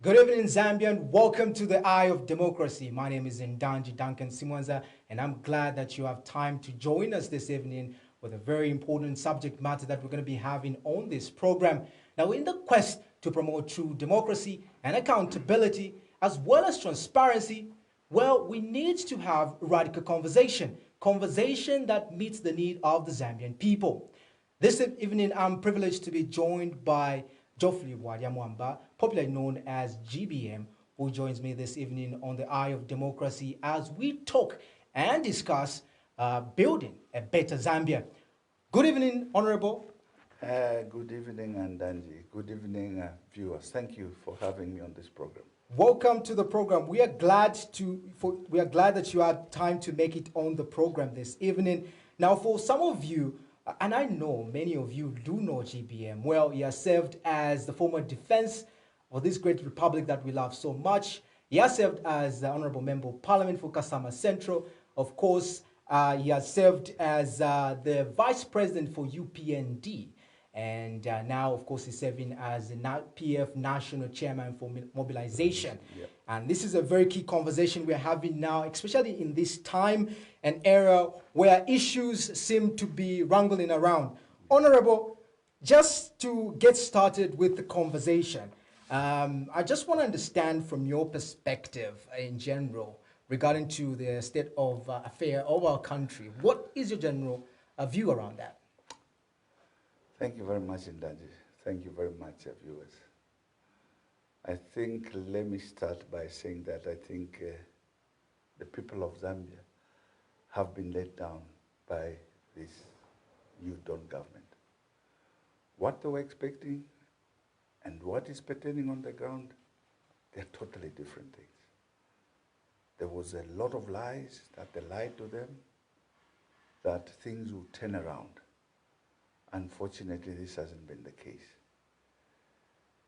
Good evening, Zambian. Welcome to the Eye of Democracy. My name is Ndanji Duncan Simwanza, and I'm glad that you have time to join us this evening with a very important subject matter that we're going to be having on this program. Now, in the quest to promote true democracy and accountability, as well as transparency, well, we need to have radical conversation that meets the need of the Zambian people. This evening, I'm privileged to be joined by Geoffrey Wadiamwamba, popularly known as GBM, who joins me this evening on the Eye of Democracy as we talk and discuss building a better Zambia. Good evening, Honorable. Good evening, Andanji. Good evening, viewers. Thank you for having me on this program. Welcome to the program. We are glad that you had time to make it on the program this evening. Now, for some of you, and I know many of you do know GBM well, he has served as the former defense of this great republic that we love so much. He has served as the Honorable Member of Parliament for Kasama Central. Of course, he has served as the Vice President for UPND. And now, of course, he's serving as the PF National Chairman for Mobilization. Yep. And this is a very key conversation we're having now, especially in this time and era where issues seem to be wrangling around. Honorable, just to get started with the conversation, I just want to understand from your perspective in general regarding to the state of affair of our country. What is your general view around that? Thank you very much, Ndanji. Thank you very much, viewers. I think, let me start by saying that I think the people of Zambia have been let down by this new Dawn government. What they were expecting and what is pertaining on the ground, they're totally different things. There was a lot of lies that they lied to them, that things would turn around. Unfortunately, this hasn't been the case.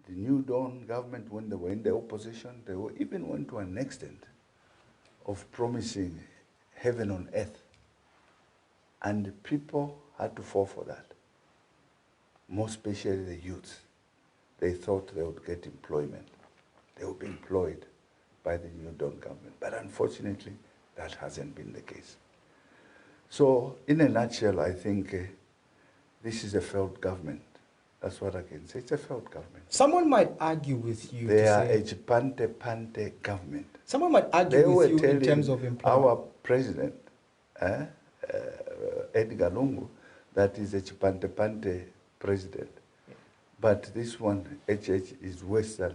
The new Dawn government, when they were in the opposition, they even went to an extent of promising heaven on earth. And people had to fall for that, most especially the youths. They thought they would get employment. They would be employed by the new Dawn government. But unfortunately, that hasn't been the case. So, in a nutshell, I think this is a failed government. That's what I can say. It's a failed government. Someone might argue with you. They are a Chipante government. Someone might argue with you in terms of employment. Our president, Edgar Lungu, that is a Chipante president. Yeah. But this one, HH, is worse than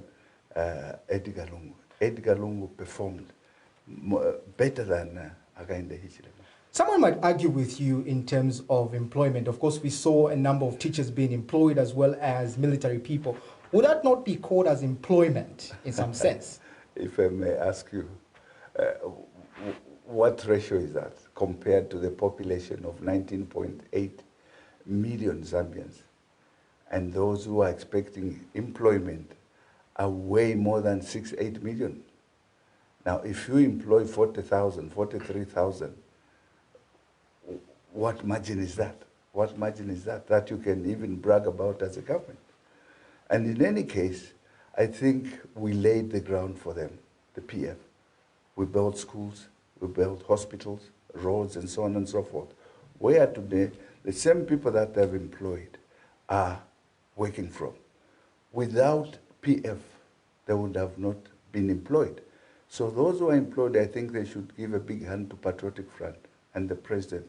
Edgar Lungu. Edgar Lungu performed better than Hakainde Hichilema. Someone might argue with you in terms of employment. Of course, we saw a number of teachers being employed as well as military people. Would that not be called as employment in some sense? If I may ask you, what ratio is that compared to the population of 19.8 million Zambians? And those who are expecting employment are way more than 6-8 million. Now, if you employ 40,000, 43,000, what margin is that? What margin is that that you can even brag about as a government? And in any case, I think we laid the ground for them, the PF. We built schools, we built hospitals, roads, and so on and so forth. Where today, the same people that they've employed are working from. Without PF, they would have not been employed. So those who are employed, I think they should give a big hand to Patriotic Front and the president,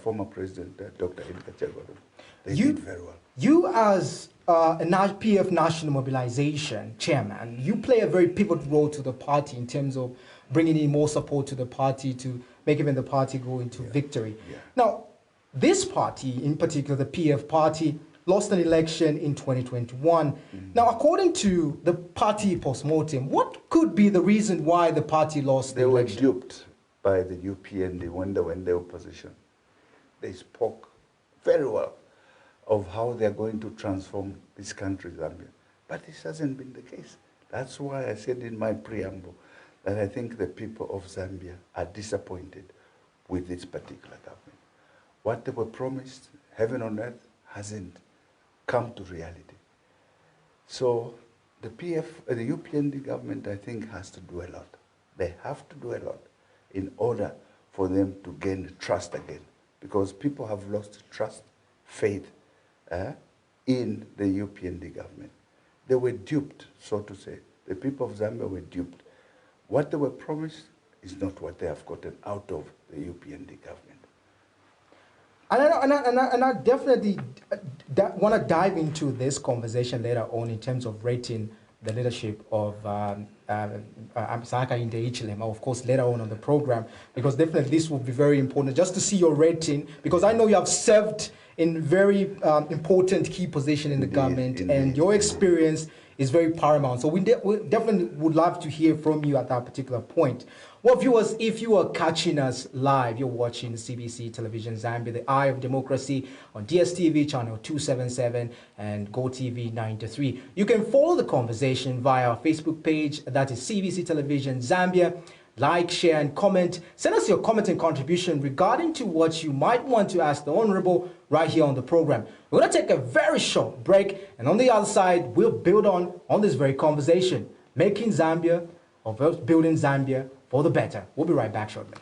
former President Dr. Edgar Chagwaro. They did very well. You as a PF National Mobilization Chairman, you play a very pivotal role to the party in terms of bringing in more support to the party to make even the party go into victory. Yeah. Now, this party, in particular the PF party, lost an election in 2021. Now, according to the party postmortem, what could be the reason why the party lost the election? They were duped by the UPND when they were in the opposition. They spoke very well of how they're going to transform this country, Zambia. But this hasn't been the case. That's why I said in my preamble that I think the people of Zambia are disappointed with this particular government. What they were promised, heaven on earth, hasn't come to reality. So the UPND government, I think, has to do a lot. They have to do a lot in order for them to gain trust again, because people have lost trust, faith in the UPND government. They were duped, so to say. The people of Zambia were duped. What they were promised is not what they have gotten out of the UPND government. And I definitely want to dive into this conversation later on in terms of rating the leadership of Saka Indeichilema, of course, later on the program, because definitely this will be very important just to see your rating, because I know you have served in very important key position in the government, and your experience is very paramount. So we definitely would love to hear from you at that particular point. Well, viewers, if you are catching us live, you're watching CBC Television Zambia, the Eye of Democracy on DSTV channel 277 and GoTV 93. You can follow the conversation via our Facebook page, that is CBC Television Zambia. Like, share, and comment. Send us your comment and contribution regarding to what you might want to ask the Honorable right here on the program. We're going to take a very short break, and on the other side, we'll build on this very conversation, making Zambia, or building Zambia for the better. We'll be right back shortly.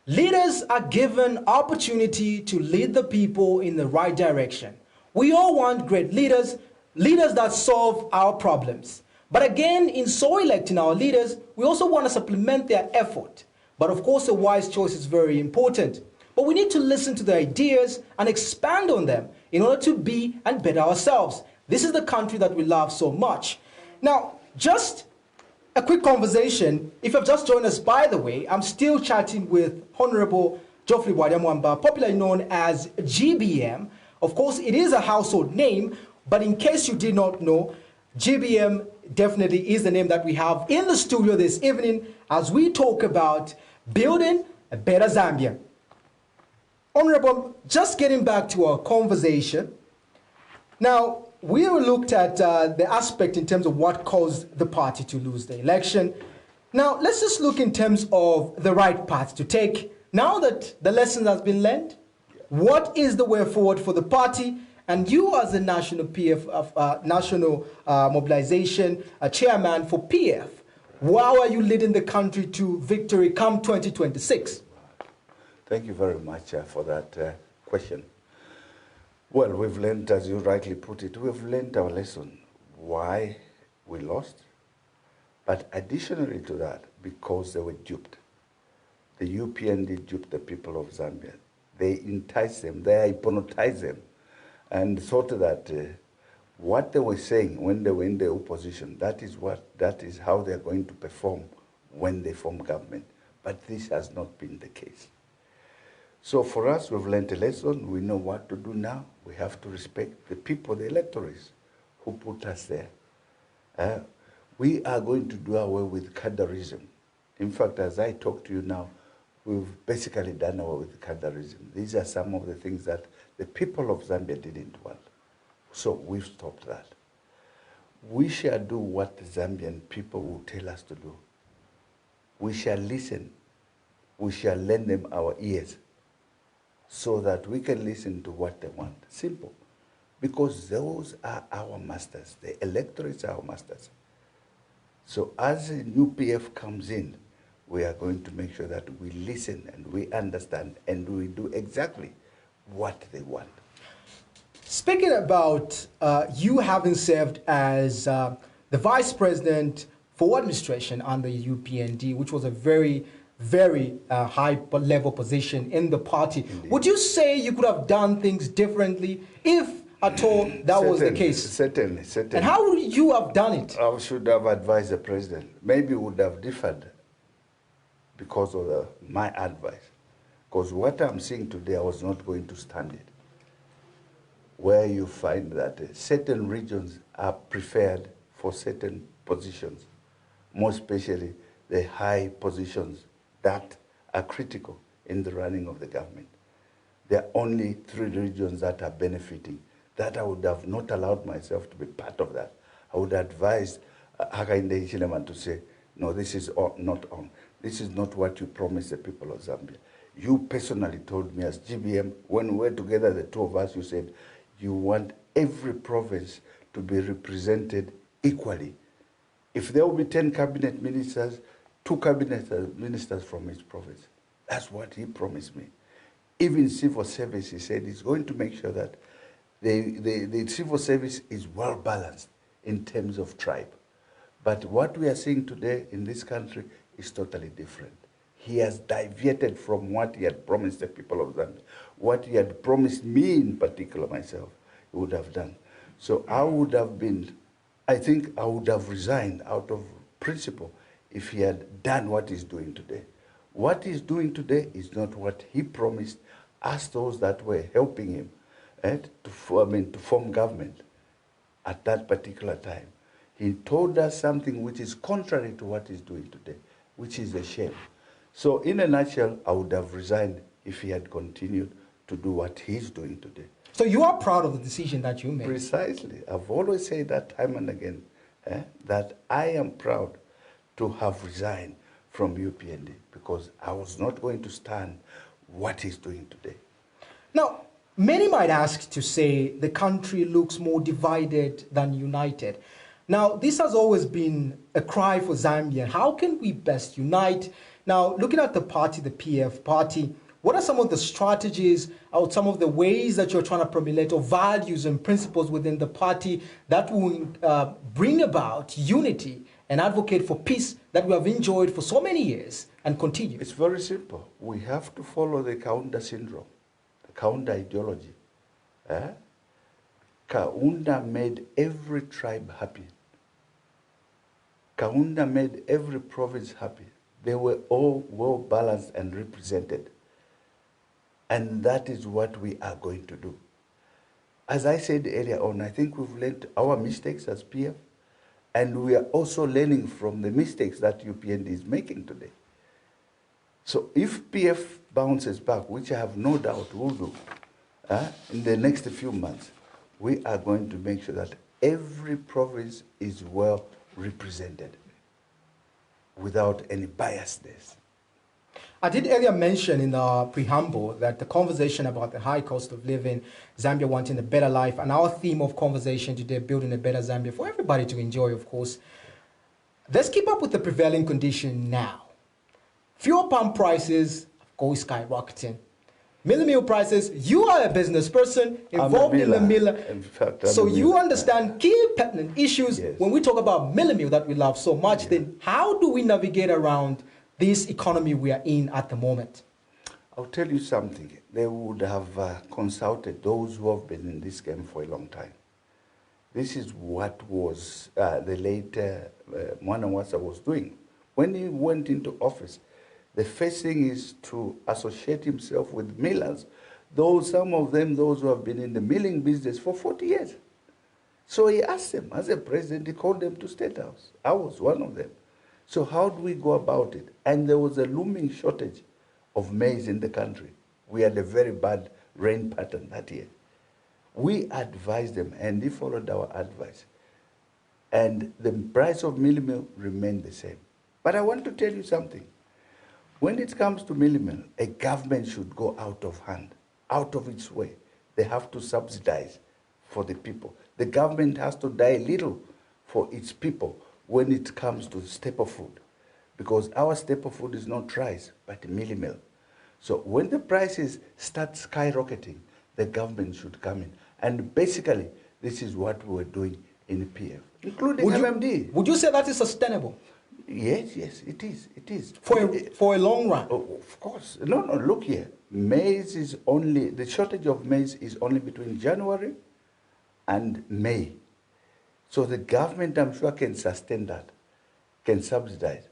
Leaders are given opportunity to lead the people in the right direction. We all want great leaders, leaders that solve our problems. But again, in so electing our leaders, we also want to supplement their effort. But of course, a wise choice is very important. But we need to listen to their ideas and expand on them in order to be and better ourselves. This is the country that we love so much. Now, just a quick conversation. If you've just joined us, by the way, I'm still chatting with Honorable Geoffrey Bwadamwamba, popularly known as GBM. Of course, it is a household name, but in case you did not know, GBM definitely is the name that we have in the studio this evening as we talk about building a better Zambia. Honorable, just getting back to our conversation. Now, we looked at the aspect in terms of what caused the party to lose the election. Now, let's just look in terms of the right path to take. Now that the lesson has been learned, what is the way forward for the party? And you as the National PF, National Mobilization Chairman for PF, how are you leading the country to victory come 2026? Thank you very much for that question. Well, we've learned, as you rightly put it, we've learned our lesson, why we lost. But additionally to that, because they were duped. The UPND duped the people of Zambia. They enticed them, they hypnotized them, and thought that what they were saying when they were in the opposition, that is how they're going to perform when they form government. But this has not been the case. So for us, we've learned a lesson. We know what to do now. We have to respect the people, the electors who put us there. We are going to do away with cadreism. In fact, as I talk to you now, we've basically done away with cadreism. These are some of the things that the people of Zambia didn't want. So we've stopped that. We shall do what the Zambian people will tell us to do. We shall listen. We shall lend them our ears, so that we can listen to what they want. Simple. Because those are our masters. The electorates are our masters. So as a new PF comes in, we are going to make sure that we listen and we understand and we do exactly what they want. Speaking about you having served as the Vice President for Administration under UPND, which was a very, very high-level position in the party, Indeed. Would you say you could have done things differently if at all that was the case? Certainly. And how would you have done it? I should have advised the president. Maybe would have differed because of my advice. Because what I'm seeing today, I was not going to stand it. Where you find that certain regions are preferred for certain positions, more especially the high positions that are critical in the running of the government. There are only 3 regions that are benefiting. That I would have not allowed myself to be part of that. I would advise Hakainde Hichilema to say, no, this is not on. This is not what you promised the people of Zambia. You personally told me as GBM, when we were together, the 2 of us, you said, you want every province to be represented equally. If there will be 10 cabinet ministers, 2 cabinet ministers from each province. That's what he promised me. Even civil service, he said, he's going to make sure that the civil service is well balanced in terms of tribe. But what we are seeing today in this country is totally different. He has deviated from what he had promised the people of Zambia. What he had promised me in particular, myself, he would have done. So I would have been, I think I would have resigned out of principle if he had done what he's doing today. What he's doing today is not what he promised us, those that were helping him to form government at that particular time. He told us something which is contrary to what he's doing today, which is a shame. So in a nutshell, I would have resigned if he had continued to do what he's doing today. So you are proud of the decision that you made? Precisely. I've always said that time and again, that I am proud to have resigned from UPND because I was not going to stand what he's doing today. Now, many might ask to say the country looks more divided than united. Now, this has always been a cry for Zambia. How can we best unite? Now, looking at the party, the PF party, what are some of the strategies or some of the ways that you're trying to promulgate or values and principles within the party that will bring about unity and advocate for peace that we have enjoyed for so many years and continue? It's very simple. We have to follow the counter syndrome, the counter ideology. Kaunda made every tribe happy. Kaunda made every province happy. They were all well balanced and represented. And that is what we are going to do. As I said earlier on, I think we've learned our mistakes as PF, and we are also learning from the mistakes that UPND is making today. So if PF bounces back, which I have no doubt will do, in the next few months, we are going to make sure that every province is well represented without any biasness. I did earlier mention in the preamble that the conversation about the high cost of living, Zambia wanting a better life, and our theme of conversation today, building a better Zambia for everybody to enjoy, of course. Let's keep up with the prevailing condition now. Fuel pump prices go skyrocketing. Meal prices, you are a business person involved in the mill. In fact, so you understand key pertinent issues. Yes. When we talk about meal that we love so much, Yeah. then how do we navigate around this economy we are in at the moment? I'll tell you something. They would have consulted those who have been in this game for a long time. This is what was the late Mwanawasa was doing. When he went into office, the first thing is to associate himself with millers, though some of them, those who have been in the milling business for 40 years. So he asked them, as a president, he called them to State House. I was one of them. So how do we go about it? And there was a looming shortage of maize in the country. We had a very bad rain pattern that year. We advised them, and they followed our advice. And the price of meal remained the same. But I want to tell you something. When it comes to meal, a government should go out of hand, out of its way. They have to subsidize for the people. The government has to die little for its people when it comes to staple food. because our staple food is not rice, but mealie meal. So when the prices start skyrocketing, the government should come in. And basically, this is what we were doing in PF, including MMD. Would you say that is sustainable? Yes, it is. For a long run? Oh, of course. No, look here. Maize is only, the shortage of maize is only between January and May. So the government, I'm sure, can sustain that, can subsidize.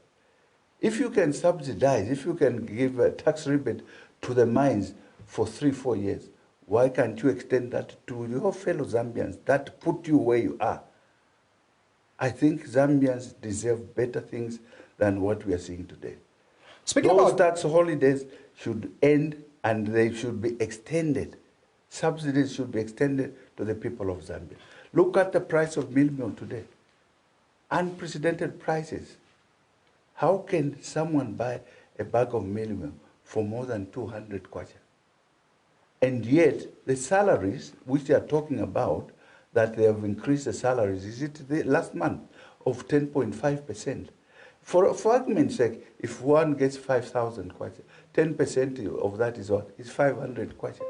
If you can subsidize, if you can give a tax rebate to the mines for 3-4 years, why can't you extend that to your fellow Zambians that put you where you are? I think Zambians deserve better things than what we are seeing today. Speaking Those about tax holidays should end and they should be extended. Subsidies should be extended to the people of Zambia. Look at the price of meal today. Unprecedented prices. How can someone buy a bag of meal for more than 200 kwacha? And yet, the salaries, which they are talking about, that they have increased the salaries, is it the last month of 10.5%? For argument's sake, if one gets 5,000 kwacha, 10% of that is what? Is 500 kwacha.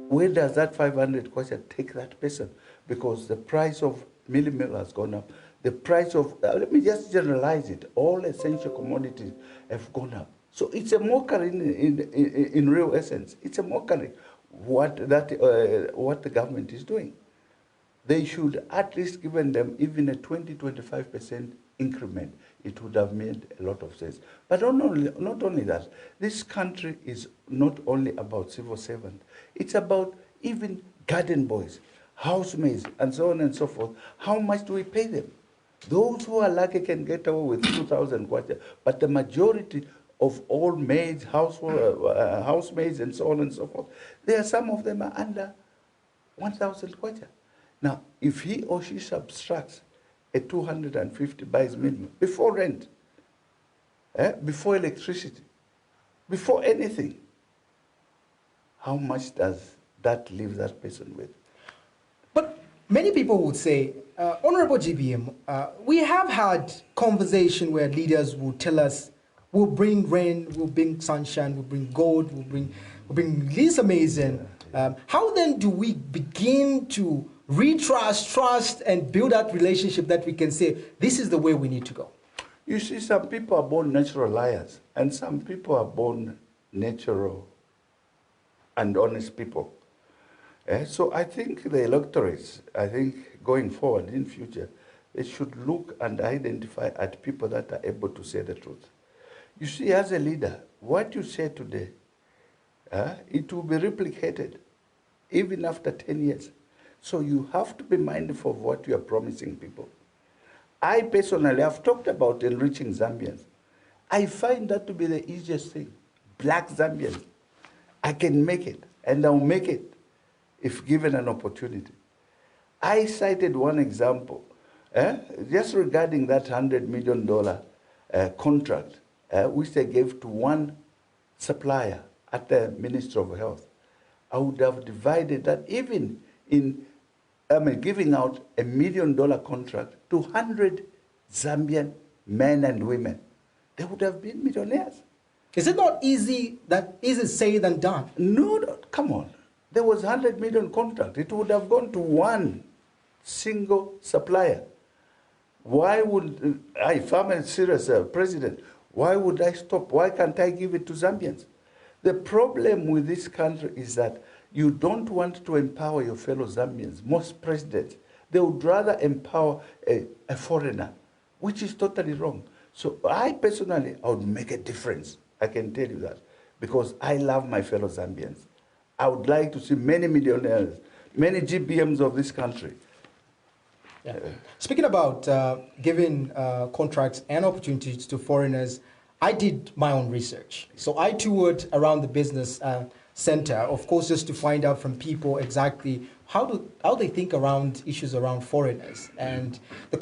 Where does that 500 kwacha take that person? Because the price of meal has gone up. The price of, let me just generalize it, all essential commodities have gone up. So it's a mockery in real essence. It's a mockery what the government is doing. They should at least given them even a 20-25% increment. It would have made a lot of sense. But not only that, this country is not only about civil servants. It's about even garden boys, housemaids, and so on and so forth. How much do we pay them? Those who are lucky can get away with 2,000 kwacha, but the majority of all maids, housemaids, and so on and so forth, some of them are under 1,000 kwacha. Now, if he or she subtracts a 250 buys minimum before rent, before electricity, before anything, how much does that leave that person with? But many people would say, Honorable GBM, we have had conversation where leaders will tell us, we'll bring rain, we'll bring sunshine, we'll bring gold, we'll bring this amazing. How then do we begin to trust, and build that relationship that we can say, this is the way we need to go? You see, some people are born natural liars, and some people are born natural and honest people. So I think the electorates, going forward in future, they should look and identify at people that are able to say the truth. You see, as a leader, what you say today, it will be replicated even after 10 years. So you have to be mindful of what you are promising people. I personally have talked about enriching Zambians. I find that to be the easiest thing. Black Zambians. I can make it, and I'll make it if given an opportunity. I cited one example, just regarding that $100 million contract, which they gave to one supplier at the Ministry of Health. I would have divided that even in giving out $1 million contract to 100 Zambian men and women. They would have been millionaires. Is it not easy said than done? No, come on. There was 100 million contract. It would have gone to one single supplier. Why would if I'm a serious president, why would I stop? Why can't I give it to Zambians? The problem with this country is that you don't want to empower your fellow Zambians. Most presidents, they would rather empower a foreigner, which is totally wrong. So I personally, I would make a difference. I can tell you that, because I love my fellow Zambians. I would like to see many millionaires, many GBMs of this country. Yeah. Speaking about giving contracts and opportunities to foreigners, I did my own research. So I toured around the business center, of course, just to find out from people exactly how they think around issues around foreigners. And the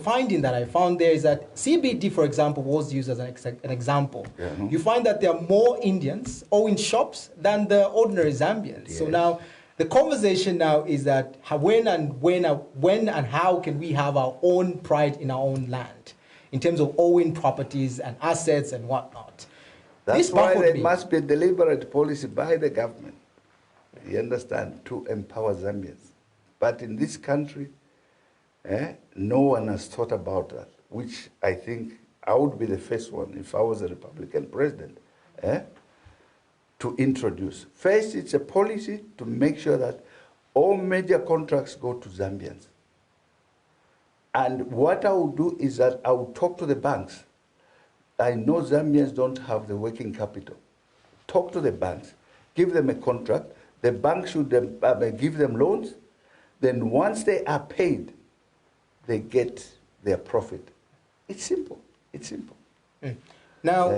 finding that I found there is that CBD, for example, was used as an example. Yeah. You find that there are more Indians owning shops than the ordinary Zambians. Yes. So now, the conversation now is that when and how can we have our own pride in our own land? in terms of owning properties and assets and whatnot. That's This why baffled there me. must be a deliberate policy by the government, you understand, to empower Zambians. But in this country, no one has thought about that, which I think I would be the first one if I was a Republican president, to introduce. First, it's a policy to make sure that all major contracts go to Zambians. And what I will do is that I will talk to the banks. I know Zambians don't have the working capital. Talk to the banks, give them a contract. The bank should give them loans. Then once they are paid, they get their profit. It's simple. It's simple. Now,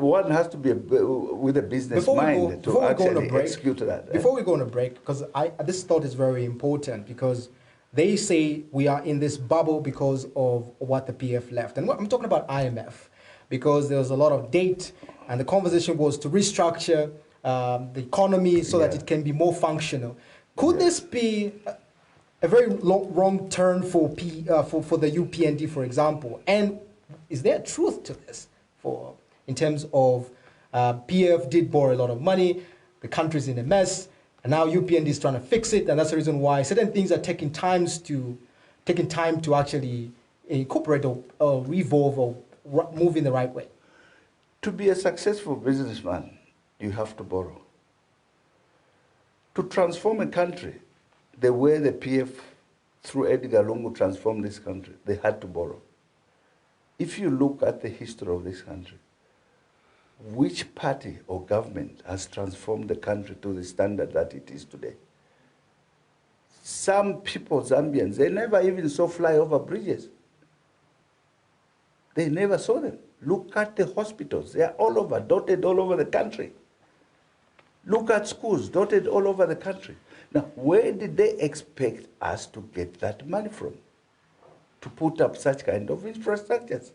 one has to be with a business mind to actually execute that. Before we go on a break, because this thought is very important, because they say we are in this bubble because of what the PF left. And I'm talking about IMF, because there was a lot of debt, and the conversation was to restructure the economy so that it can be more functional. Could this be a very wrong turn for the UPND, for example? And is there truth to this? In terms of PF did borrow a lot of money, the country's in a mess, and now UPND is trying to fix it, and that's the reason why certain things are taking time to actually incorporate or revolve or move in the right way. To be a successful businessman, you have to borrow. To transform a country, the way the PF, through Edgar Lungu, transformed this country, they had to borrow. If you look at the history of this country, which party or government has transformed the country to the standard that it is today? Some people, Zambians, they never even saw flyover bridges. They never saw them. Look at the hospitals. They are all over, dotted all over the country. Look at schools, dotted all over the country. Now, where did they expect us to get that money from? To put up such kind of infrastructures.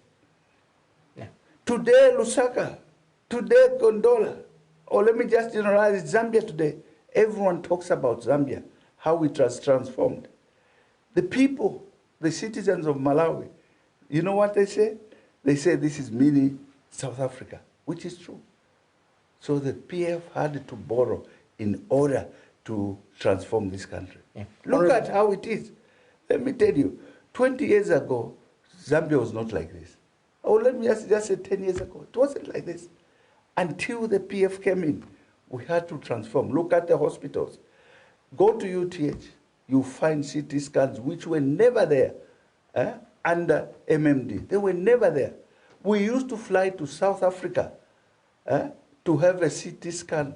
Yeah. Today, Lusaka, today, Gondola, or let me just generalize Zambia today. Everyone talks about Zambia, how it has transformed. The people, the citizens of Malawi, you know what they say? They say this is mini South Africa, which is true. So the PF had to borrow in order to transform this country. Yeah. Look at how it is. Let me tell you, 20 years ago, Zambia was not like this. Or let me just say 10 years ago, it wasn't like this. Until the PF came in, we had to transform. Look at the hospitals. Go to UTH, you find CT scans which were never there under MMD. They were never there. We used to fly to South Africa to have a CT scan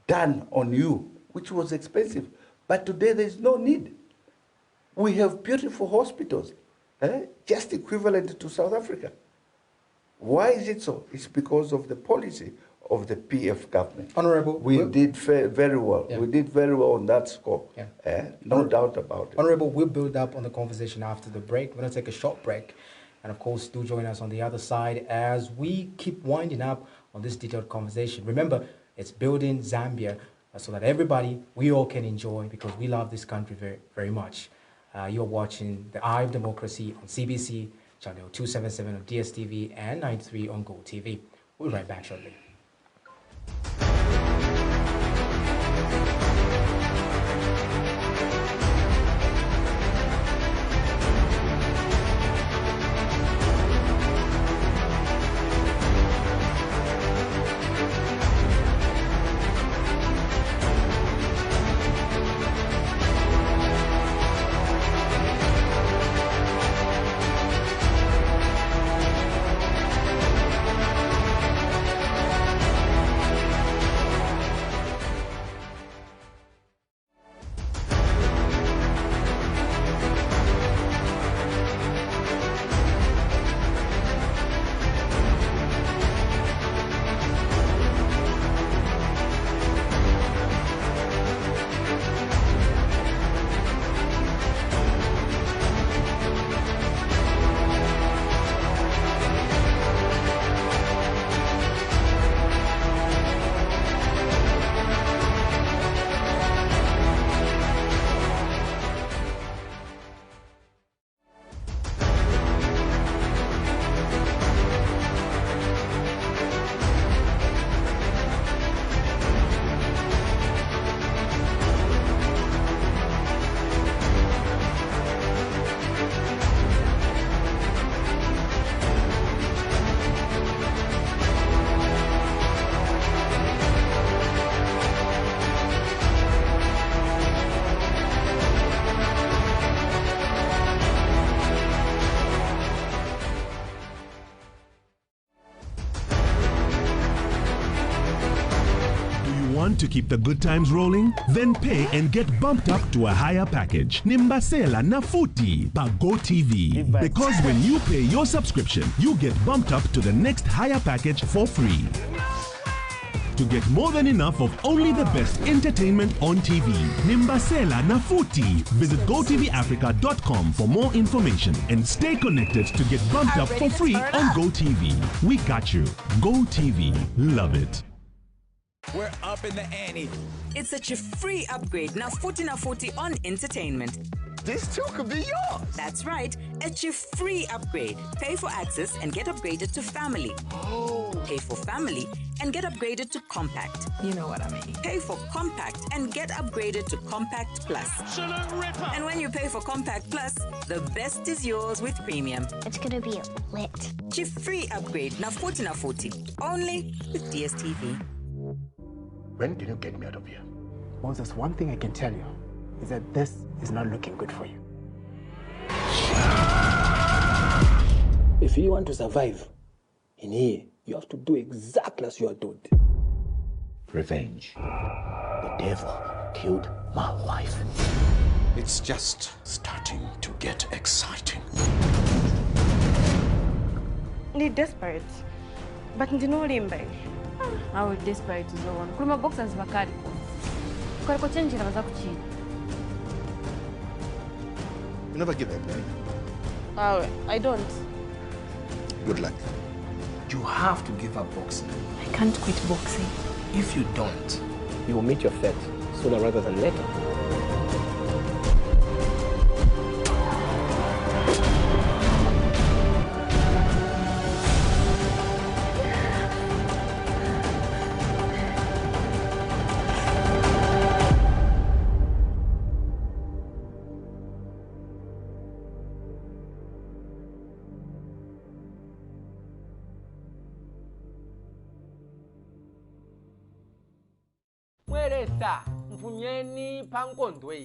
done on you, which was expensive. But today there's no need. We have beautiful hospitals, just equivalent to South Africa. Why is it so? It's because of the policy of the PF government. Honorable, we did very well. Yeah. We did very well on that score. Yeah. No doubt about it. Honorable, we'll build up on the conversation after the break. We're going to take a short break. And of course, do join us on the other side as we keep winding up on this detailed conversation. Remember, it's building Zambia so that everybody, we all can enjoy, because we love this country very, very much. You're watching The Eye of Democracy on CBC, channel 277 on DSTV and 93 on Go TV. We'll be right back shortly. want to keep the good times rolling? Then pay and get bumped up to a higher package. Nimbasela nafuti by GoTV. Because when you pay your subscription, you get bumped up to the next higher package for free. To get more than enough of only the best entertainment on TV. Nimbasela nafuti. Visit GoTVAfrica.com for more information and stay connected to get bumped up for free on GoTV. We got you. GoTV. Love it. We're up in the ante. It's such a free upgrade. Nafuti on entertainment. This too could be yours. That's right. It's a free upgrade. Pay for access and get upgraded to family. Oh. Pay for family and get upgraded to compact. You know what I mean. Pay for compact and get upgraded to compact plus. And when you pay for compact plus, the best is yours with premium. It's gonna be lit. It's a free upgrade. Nafuti. Only with DSTV. When did you get me out of here? Moses, one thing I can tell you is that this is not looking good for you. If you want to survive in here, you have to do exactly as you are told. Revenge. The devil killed my wife. It's just starting to get exciting. They're desperate, but they know limbe. How desperate is the one? Kuluma boxers bakari. Kwa change na baza kuchini. You never give up, right? Oh, I don't. Good luck. You have to give up boxing. I can't quit boxing. If you don't, you will meet your fate sooner rather than later. Mweresa mfumyeni pankondwe.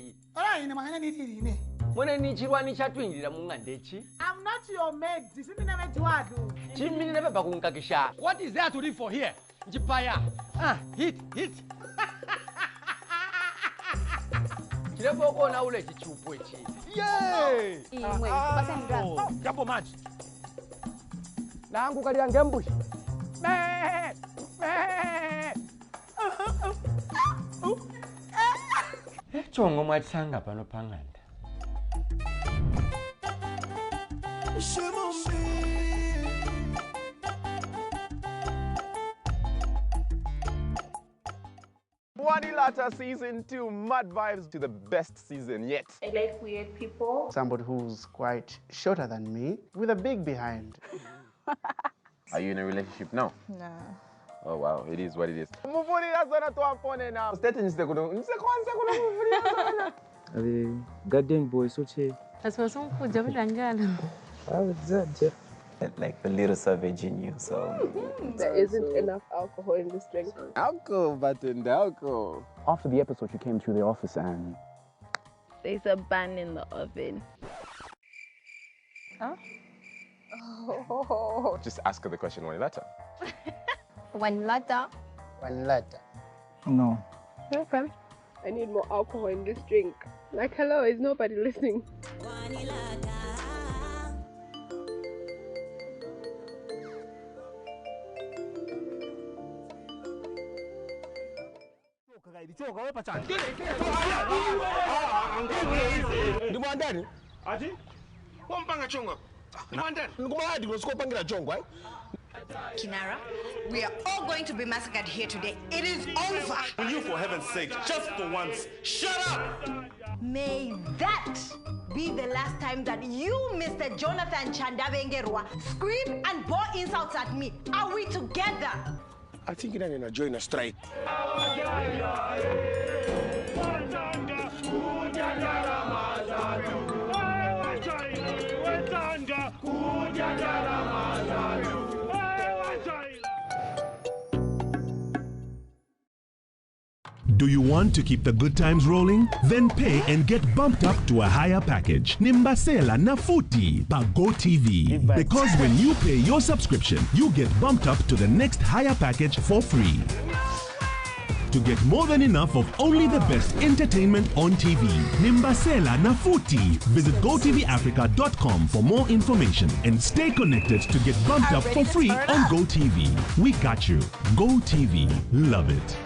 Ine mangana nitini. Mwene ni chirwani chatwingira mungandechi. I'm not your mate. Sisi na mate wadu. Chimini nebe bakunkakisha. What is there to live for here? Njipaya. Hit. Chilebo kona ule chichupu echi. Yay! Imwe, tupase ndra. Japo maji. Nangu kali angembush. Chongo mwatsanga pano panganda. Wanilata Season 2, mad vibes to the best season yet. I like weird people. Somebody who's quite shorter than me, with a big behind. Are you in a relationship now? No. Oh wow, it is what it is. Garden boy, so That's what some food jump and like the little savage in you, so. There isn't enough alcohol in this drink. Alcohol, button, alcohol. After the episode, you came through the office and... There's a bun in the oven. Huh? Oh. Just ask her the question one later. One later. No. Okay. I need more alcohol in this drink. Like, hello, is nobody listening? Kinara, we are all going to be massacred here today. It is over. Will you, for heaven's sake, just for once, shut up! May that be the last time that you, Mr. Jonathan Chandabengerwa, scream and pour insults at me. Are we together? I think you're going to join a strike. Do you want to keep the good times rolling? Then pay and get bumped up to a higher package. Nimbasela nafuti by GoTV. Because when you pay your subscription, you get bumped up to the next higher package for free. to get more than enough of only the best entertainment on TV. Nimbasela Nafuti. Visit GoTVAfrica.com for more information and stay connected to get bumped up for free on GoTV. We got you. GoTV. Love it.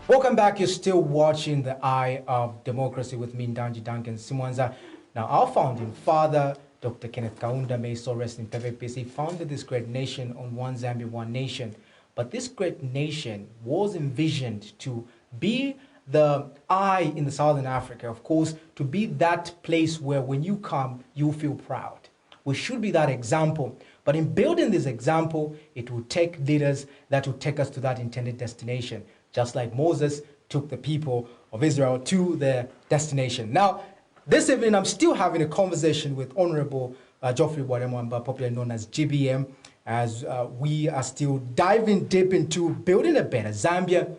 Welcome back. You're still watching The Eye of Democracy with me, Ndanji Duncan Simwanza. Now, our founding father, Dr. Kenneth Kaunda, may so rest in perfect peace, he founded this great nation on one Zambia, one nation. But this great nation was envisioned to be the eye in the Southern Africa, of course, to be that place where when you come, you feel proud. We should be that example. But in building this example, it will take leaders that will take us to that intended destination, just like Moses took the people of Israel to their destination. Now, this evening, I'm still having a conversation with Honorable Geoffrey Bwaremwamba, popularly known as GBM, as we are still diving deep into building a better Zambia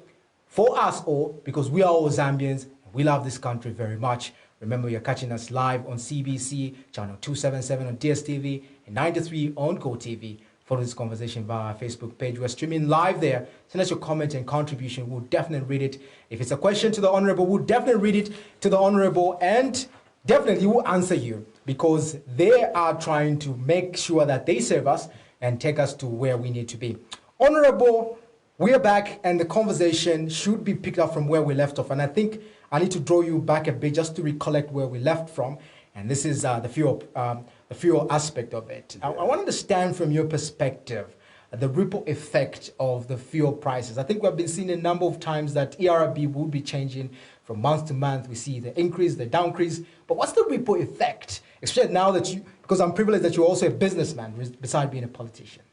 for us all, because we are all Zambians, and we love this country very much. Remember, you're catching us live on CBC, channel 277 on DSTV, and 93 on GoTV. Follow this conversation via our Facebook page. We're streaming live there. Send us your comment and contribution. We'll definitely read it. If it's a question to the Honorable, we'll definitely read it to the Honorable, and definitely will answer you, because they are trying to make sure that they serve us and take us to where we need to be. Honorable, we're back, and the conversation should be picked up from where we left off. And I think I need to draw you back a bit just to recollect where we left from. And this is the fuel aspect of it. I want to understand from your perspective the ripple effect of the fuel prices. I think we've been seeing a number of times that ERB will be changing from month to month. We see the increase, the decrease. But what's the ripple effect, especially now that you, because I'm privileged that you're also a businessman besides being a politician?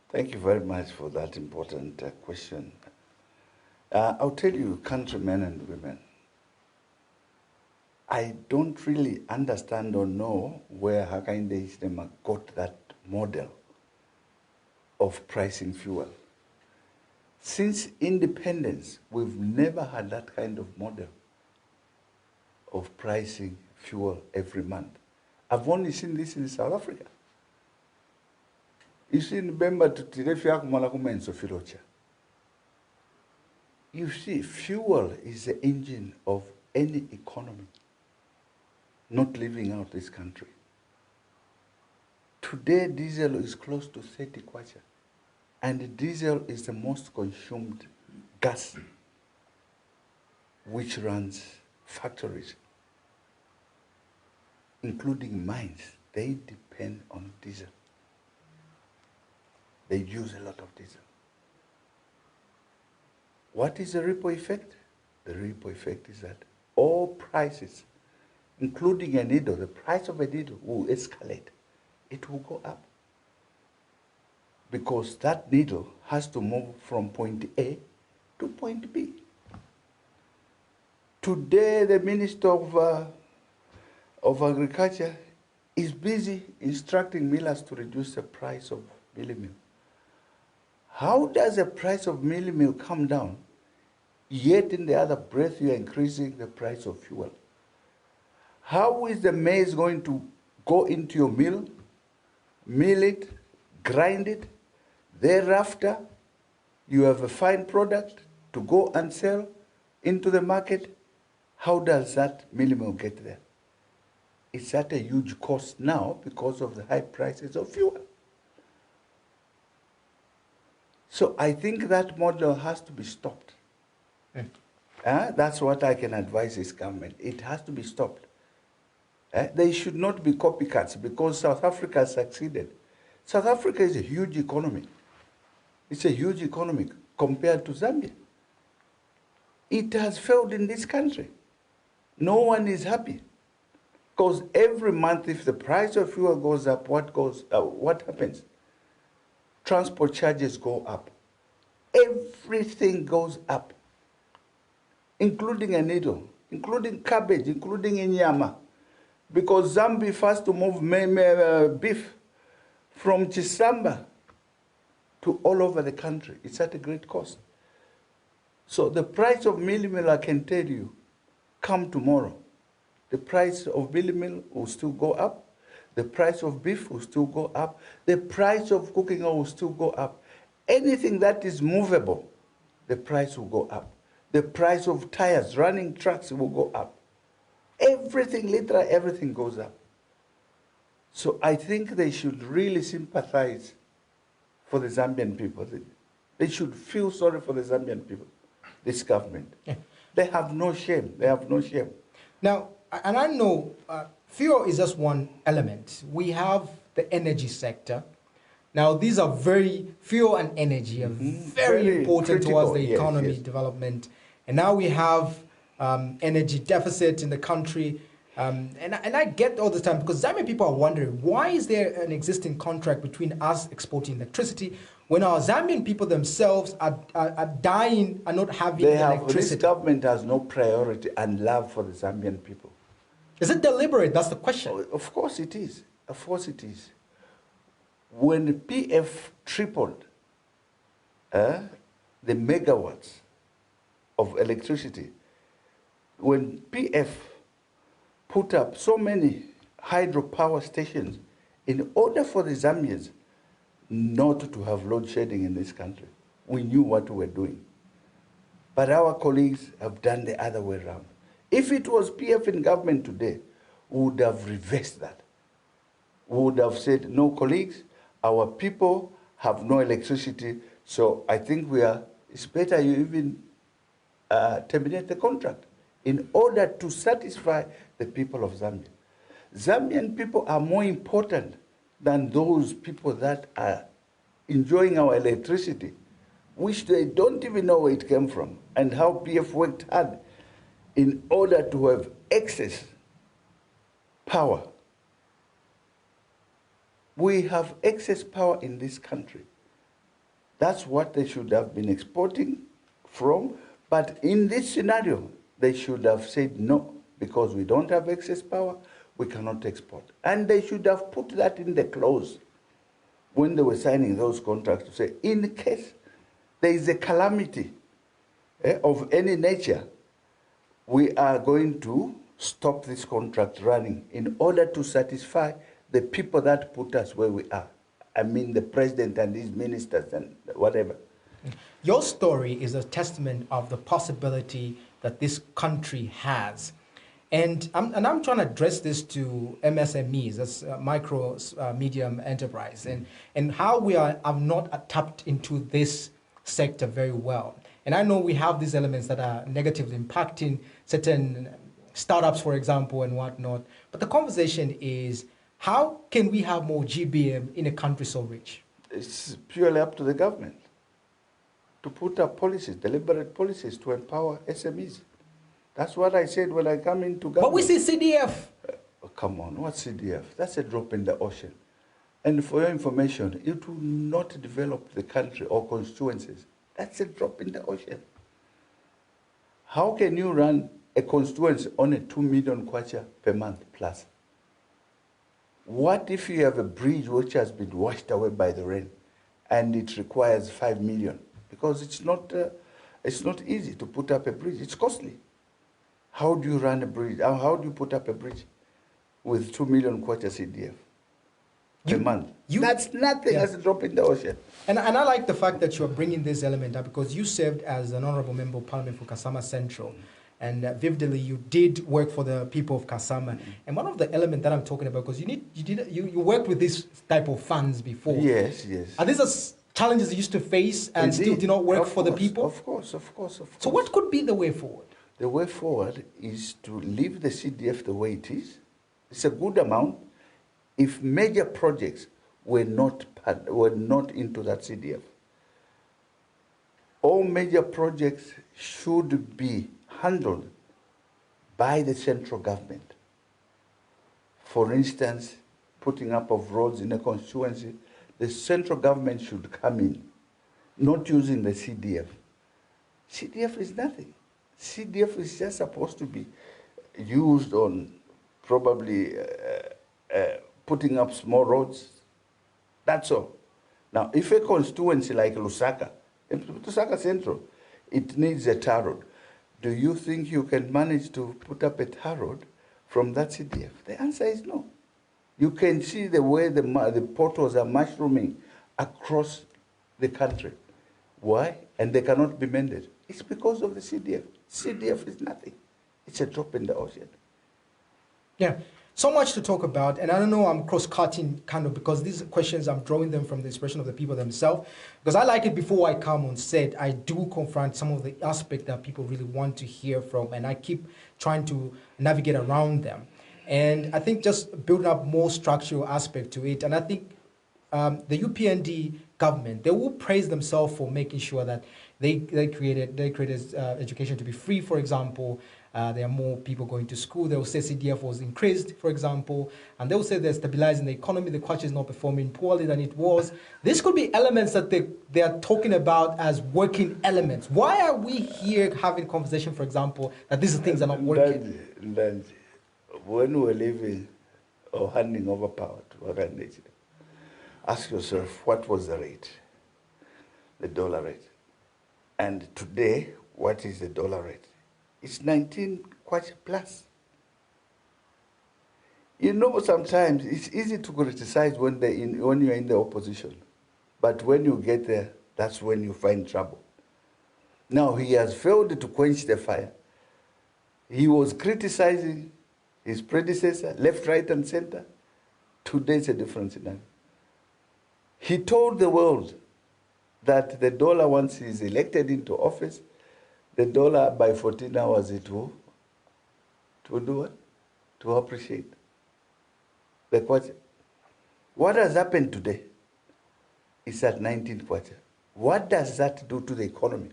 Thank you very much for that important question. I'll tell you, countrymen and women, I don't really understand or know where Hakainde Hichilema got that model of pricing fuel. Since independence, we've never had that kind of model of pricing fuel every month. I've only seen this in South Africa. You see, you see, fuel is the engine of any economy, not leaving out this country. Today, diesel is close to 30 kwacha, and diesel is the most consumed gas which runs factories, including mines. They depend on diesel. They use a lot of diesel. What is the ripple effect? The ripple effect is that all prices, including a needle, the price of a needle will escalate. It will go up. Because that needle has to move from point A to point B. Today, the Minister of Agriculture is busy instructing millers to reduce the price of mealie meal. How does the price of mealie meal come down, yet in the other breath you are increasing the price of fuel? How is the maize going to go into your mill, mill it, grind it, thereafter you have a fine product to go and sell into the market? How does that mealie meal get there? It's at a huge cost now because of the high prices of fuel. So I think that model has to be stopped. That's what I can advise this government. It has to be stopped. They should not be copycats because South Africa has succeeded. South Africa is a huge economy. It's a huge economy compared to Zambia. It has failed in this country. No one is happy. Because every month, if the price of fuel goes up, what happens? Transport charges go up. Everything goes up, including a needle. including cabbage, including inyama. Because Zambia first to move beef from Chisamba to all over the country. It's at a great cost. So the price of meal, I can tell you, come tomorrow. The price of meal will still go up. The price of beef will still go up. The price of cooking oil will still go up. Anything that is movable, the price will go up. The price of tires, running trucks will go up. Everything, literally everything goes up. So I think they should really sympathize for the Zambian people. They should feel sorry for the Zambian people, this government. Yeah. They have no shame. They have no shame. Now, and I know fuel is just one element. We have the energy sector. Now, these are fuel and energy are very important critical, towards the economy development. And now we have energy deficit in the country. And I get all the time, because Zambian people are wondering, why is there an existing contract between us exporting electricity when our Zambian people themselves are dying and not having electricity? This government has no priority and love for the Zambian people. Is it deliberate? That's the question. Of course it is. Of course it is. When the PF tripled the megawatts of electricity, when PF put up so many hydropower stations in order for the Zambians not to have load shedding in this country, we knew what we were doing. But our colleagues have done the other way around. If it was PF in government today, we would have reversed that. We would have said, no, colleagues, our people have no electricity, so I think it's better you even terminate the contract in order to satisfy the people of Zambia. Zambian people are more important than those people that are enjoying our electricity, which they don't even know where it came from, and how PF worked hard in order to have excess power. We have excess power in this country. That's what they should have been exporting from. But in this scenario, they should have said no, because we don't have excess power, we cannot export. And they should have put that in the clause when they were signing those contracts to say, in case there is a calamity of any nature, we are going to stop this contract running in order to satisfy the people that put us where we are. I mean, the president and his ministers and whatever. Your story is a testament of the possibility that this country has. And I'm trying to address this to MSMEs, that's micro, medium enterprise, and how we have not tapped into this sector very well. And I know we have these elements that are negatively impacting certain startups, for example, and whatnot. But the conversation is, how can we have more GBM in a country so rich? It's purely up to the government to put up policies, deliberate policies to empower SMEs. That's what I said when I come into government. But we see CDF. Come on, what's CDF? That's a drop in the ocean. And for your information, it will not develop the country or constituencies. That's a drop in the ocean. How can you run a constituency on a 2 million kwacha per month plus? What if you have a bridge which has been washed away by the rain and it requires 5 million? Because it's not easy to put up a bridge. It's costly. How do you run a bridge? How do you put up a bridge with 2 million kwacha CDF a month? That's nothing as a drop in the ocean. And I like the fact that you're bringing this element up, because you served as an honorable member of parliament for Kasama Central. And vividly, you did work for the people of Kasama. And one of the elements that I'm talking about, because you worked with this type of funds before. Yes, yes. And these are challenges you used to face and indeed still did not work for the people? Of course. So what could be the way forward? The way forward is to leave the CDF the way it is. It's a good amount. If major projects were not into that CDF, all major projects should be handled by the central government. For instance, putting up of roads in a constituency, the central government should come in, not using the CDF. CDF is nothing. CDF is just supposed to be used on probably putting up small roads. That's all. Now, if a constituency like Lusaka Central, it needs a tar road, do you think you can manage to put up a tar road from that CDF? The answer is no. You can see the way the potholes are mushrooming across the country. Why? And they cannot be mended. It's because of the CDF. CDF is nothing. It's a drop in the ocean. Yeah, so much to talk about, and I don't know, I'm cross-cutting kind of because these questions, I'm drawing them from the expression of the people themselves, because I like it before I come on set, I do confront some of the aspects that people really want to hear from, and I keep trying to navigate around them. And I think just building up more structural aspect to it, and I think the UPND government, they will praise themselves for making sure that they created education to be free, for example. There are more people going to school. They will say CDF was increased, for example, and they will say they're stabilizing the economy. The kwacha is not performing poorly than it was. This could be elements that they are talking about as working elements. Why are we here having conversation, for example, that these things are not working? When we were living or handing over power to other nations, ask yourself, what was the rate, the dollar rate? And today, what is the dollar rate? It's 19 kwacha plus. You know, sometimes it's easy to criticize when you're in the opposition. But when you get there, that's when you find trouble. Now, he has failed to quench the fire. He was criticizing his predecessor, left, right, and center. Today's a different scenario. He told the world that the dollar, once he's elected into office, the dollar by 14 hours it will do what? To appreciate the kwacha. What has happened today is at 19 kwacha. What does that do to the economy?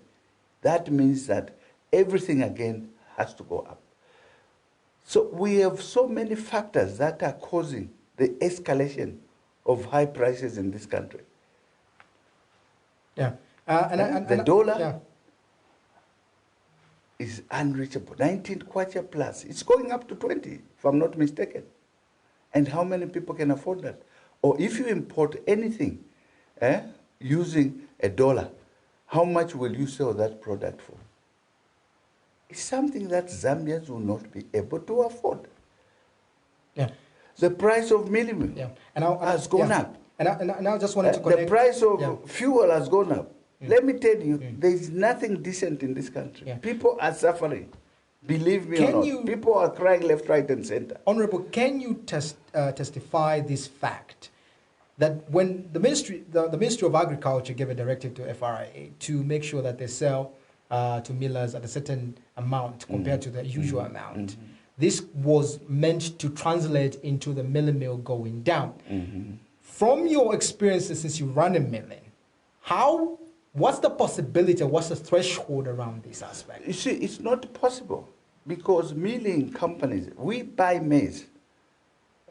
That means that everything again has to go up. So we have so many factors that are causing the escalation of high prices in this country. Yeah. The dollar is unreachable. 19 kwacha plus. It's going up to 20, if I'm not mistaken. And how many people can afford that? Or if you import anything using a dollar, how much will you sell that product for? It's something that Zambians will not be able to afford. Yeah. The price of minimum has gone up. And I just wanted to connect. The price of fuel has gone up. Let me tell you, there is nothing decent in this country. People are suffering. Believe me or not. People are crying left, right, and center. Honorable, can you testify this fact that when the Ministry of Agriculture gave a directive to FRIA to make sure that they sell to millers at a certain amount compared to the usual amount, this was meant to translate into the milling mill going down. From your experiences since you run a milling, what's the possibility, what's the threshold around this aspect? You see, it's not possible because milling companies, we buy maize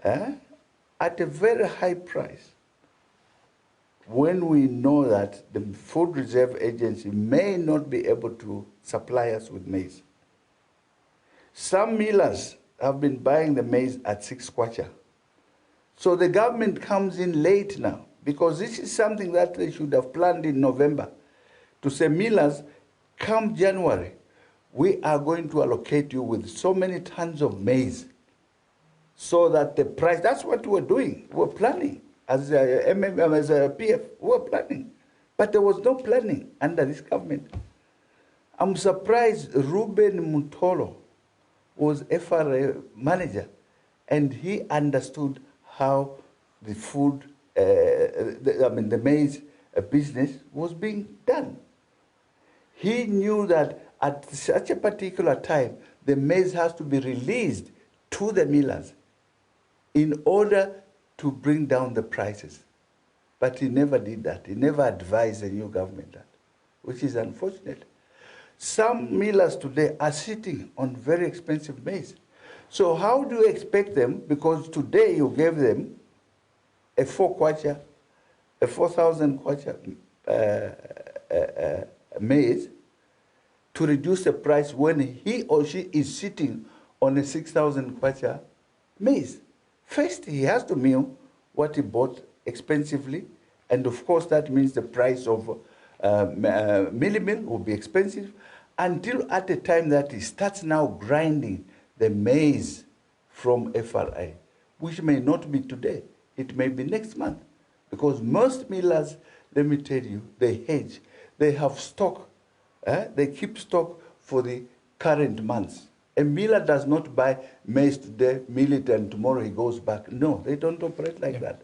at a very high price when we know that the Food Reserve Agency may not be able to supply us with maize. Some millers have been buying the maize at 6 kwacha. So the government comes in late now because this is something that they should have planned in November to say, millers, come January, we are going to allocate you with so many tons of maize so that the price, that's what we're doing. We're planning. As a PF, we're planning. But there was no planning under this government. I'm surprised Ruben Mutolo was FRA manager, and he understood how the food, the maize business was being done. He knew that at such a particular time, the maize has to be released to the millers in order to bring down the prices. But he never did that. He never advised the new government that, which is unfortunate. Some millers today are sitting on very expensive maize. So how do you expect them, because today you gave them a 4,000 kwacha maize to reduce the price when he or she is sitting on a 6,000 kwacha maize? First, he has to mill what he bought expensively, and of course that means the price of milli meal will be expensive until at the time that he starts now grinding the maize from FRA, which may not be today, it may be next month. Because most millers, let me tell you, they hedge. They have stock. They keep stock for the current months. A miller does not buy maize today, mill it, and tomorrow he goes back. No, they don't operate like that.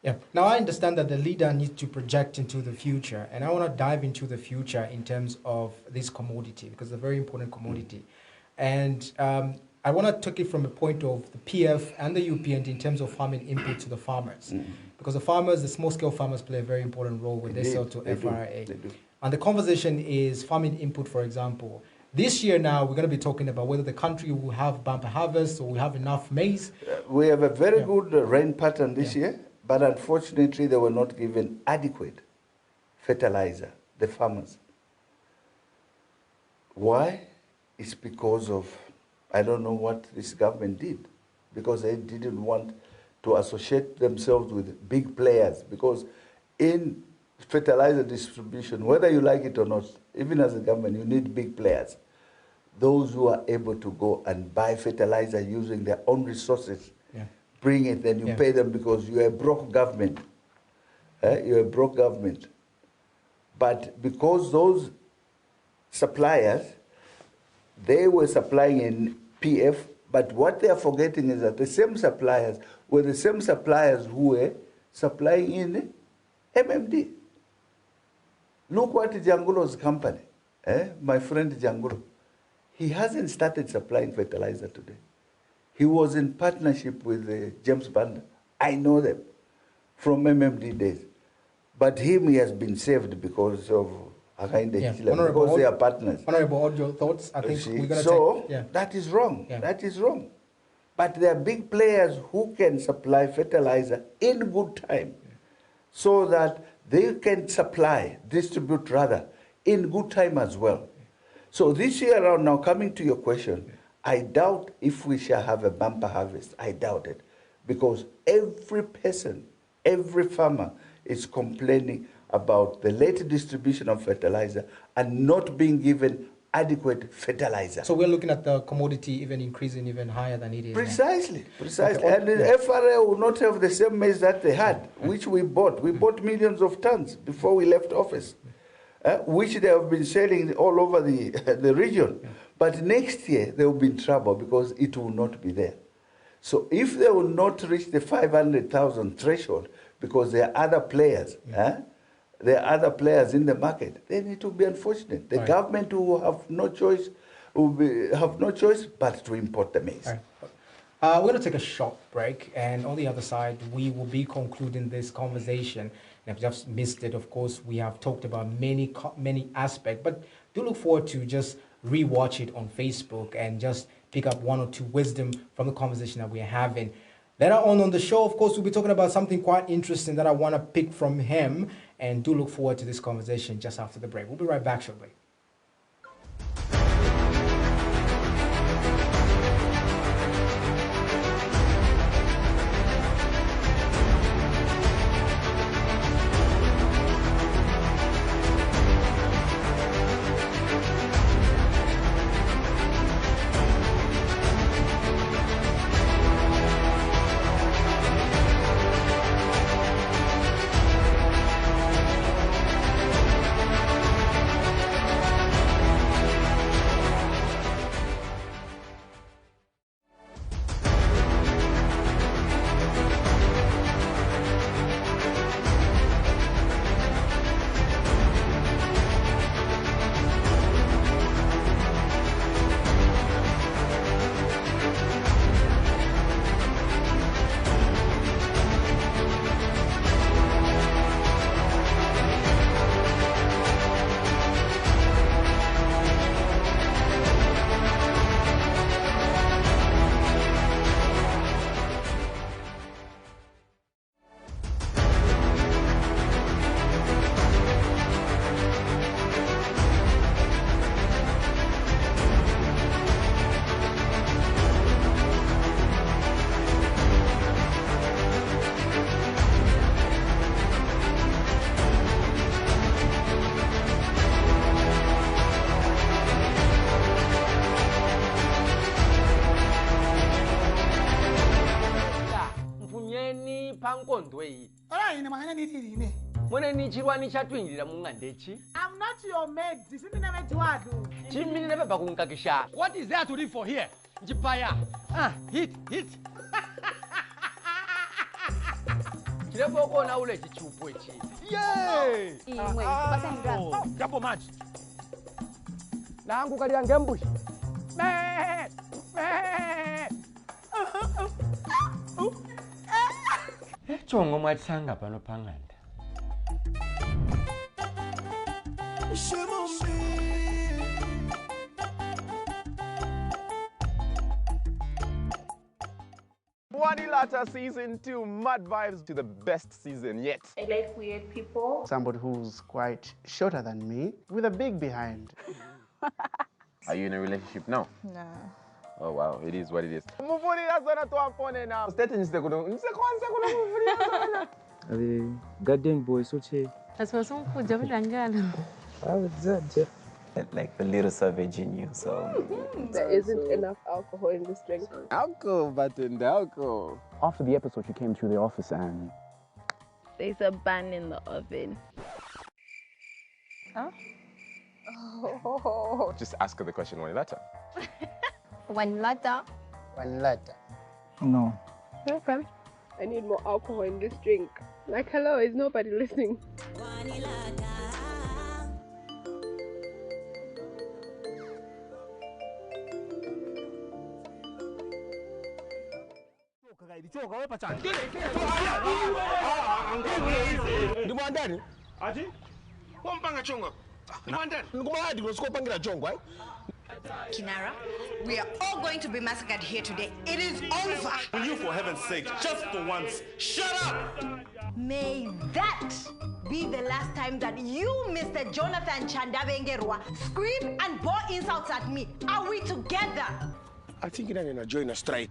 Yeah. Now I understand that the leader needs to project into the future, and I want to dive into the future in terms of this commodity, because it's a very important commodity. And I want to take it from a point of the PF and the UPND in terms of farming input to the farmers. Because the farmers, the small-scale farmers, play a very important role when they sell to FRA. And the conversation is farming input, for example. This year now, we're going to be talking about whether the country will have bumper harvest or we have enough maize. We have a very good rain pattern this year, but unfortunately they were not given adequate fertilizer, the farmers. Why? It's because of, I don't know what this government did, because they didn't want to associate themselves with big players, because in fertilizer distribution, whether you like it or not, even as a government, you need big players. Those who are able to go and buy fertilizer using their own resources, bring it, then you pay them because you're a broke government. You're a broke government. But because those suppliers, they were supplying in PF, but what they are forgetting is that the same suppliers were the same suppliers who were supplying in MMD. Look what Jangulo's company, my friend Jangulo, he hasn't started supplying fertilizer today. He was in partnership with James Banda. I know them from MMD days. But him, he has been saved because of because they are partners. Honorable, all your thoughts? I think we're going to take... that is wrong. That is wrong. But there are big players who can supply fertilizer in good time so that they can distribute rather, in good time as well. So this year around, now coming to your question, I doubt if we shall have a bumper harvest. I doubt it. Because every person, every farmer is complaining about the late distribution of fertilizer and not being given adequate fertilizer. So we're looking at the commodity even increasing even higher than it is. Precisely. Okay. And the FRA will not have the same maize that they had, which we bought. We bought millions of tons before we left office, which they have been selling all over the region. But next year, they will be in trouble because it will not be there. So if they will not reach the 500,000 threshold, because there are other players, there are other players in the market, then it will be unfortunate. The government will have no choice, but to import the maize. We're going to take a short break, and on the other side, we will be concluding this conversation. And I've just missed it, of course, we have talked about many aspects, but do look forward to just rewatch it on Facebook and just pick up one or two wisdom from the conversation that we're having. Later on the show, of course, we'll be talking about something quite interesting that I want to pick from him, and do look forward to this conversation just after the break. We'll be right back shortly. nipa nkondo iyi. Ola ine mahana nini. Mwene nichirwa nichatwingirira mungandechi. I'm not your maid. Sindine maid wadu. Chimini nepepa kunkakisha. What is there to live for here? Njipaya. Hit. Chilebo kona ule chichupo ichi. Yay! Imwe, pasanga. Japo maji. Nangu kali angembushi. Chongo mwatsanga pano panganda. Lata Season 2 Mud Vibes to the best season yet. I like weird people. Somebody who's quite shorter than me with a big behind. Are you in a relationship now? No. Oh wow, it is what it is. The garden boy so che. Like the little savage in you, so. There isn't enough alcohol in this drink. Alcohol, but in the alcohol. After the episode, she came to the office and... There's a bun in the oven. Huh? Oh. Just ask her the question one later. One later. One later. No. Okay. I need more alcohol in this drink. Like, hello, is nobody listening? Kinara, we are all going to be massacred here today. It is over. Will you, for heaven's sake, just for once, shut up! May that be the last time that you, Mr. Jonathan Chandavengerwa, scream and pour insults at me. Are we together? I think you're going to join a strike.